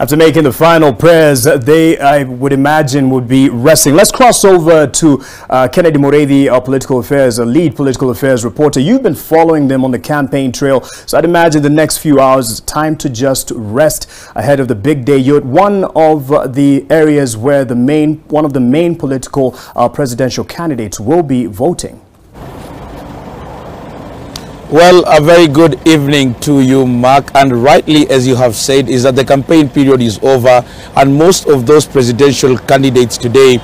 After making the final prayers, they, I would imagine, would be resting. Let's cross over to Kennedy Moredi, our political affairs, a lead political affairs reporter. You've been following them on the campaign trail, so I'd imagine the next few hours is time to just rest ahead of the big day. You're at one of the areas where one of the main political presidential candidates will be voting. Well, a very good evening to you, Mark. And rightly, as you have said, is that the campaign period is over, and most of those presidential candidates today,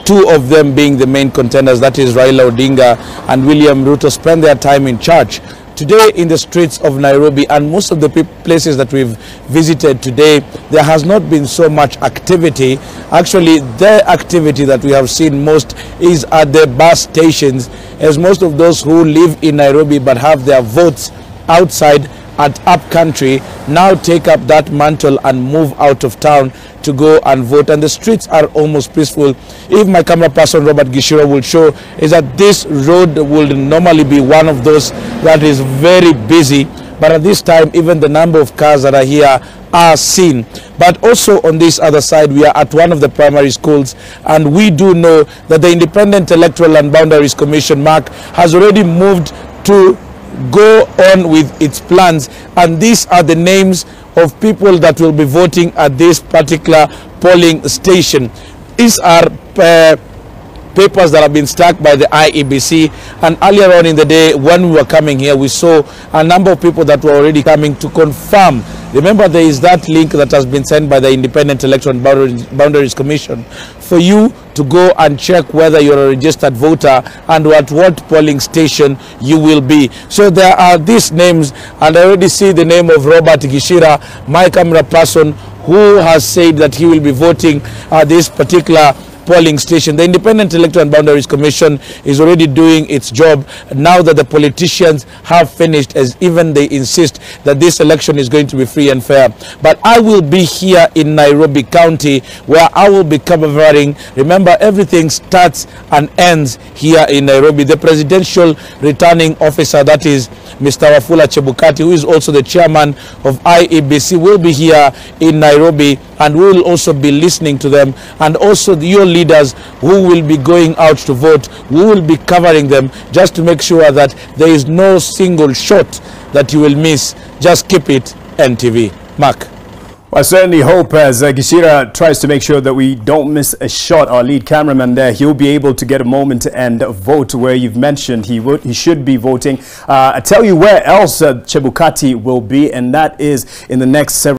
two of them being the main contenders, that is Raila Odinga and William Ruto, spend their time in church today in the streets of Nairobi. And most of the places that we've visited today, there has not been so much activity. Actually, the activity that we have seen most is at the bus stations, as most of those who live in Nairobi but have their votes outside at upcountry now take up that mantle and move out of town to go and vote, and the streets are almost peaceful. If my camera person Robert Gishira will show, is that this road will normally be one of those that is very busy, but at this time even the number of cars that are here are seen. But also on this other side, we are at one of the primary schools, and we do know that the Independent Electoral and Boundaries Commission, Mark, has already moved to go on with its plans, and these are the names of people that will be voting at this particular polling station. These are papers that have been stuck by the IEBC, and earlier on in the day when we were coming here, we saw a number of people that were already coming to confirm. Remember, there is that link that has been sent by the Independent Electoral and Boundaries Commission for you to go and check whether you're a registered voter and at what polling station you will be. So there are these names, and I already see the name of Robert Gishira, my camera person, who has said that he will be voting at this particular polling station. The Independent Electoral and Boundaries Commission is already doing its job now that the politicians have finished, as even they insist that this election is going to be free and fair. But I will be here in Nairobi County, where I will be covering. Remember, everything starts and ends here in Nairobi. The presidential returning officer, that is Mr. Wafula Chebukati, who is also the chairman of IEBC, will be here in Nairobi, and we will also be listening to them, and also your leaders who will be going out to vote. We will be covering them just to make sure that there is no single shot that you will miss. Just keep it NTV. Mark. Well, I certainly hope, as Gishira tries to make sure that we don't miss a shot, our lead cameraman there, he'll be able to get a moment and vote where you've mentioned he should be voting. I tell you where else Chebukati will be, and that is in the next several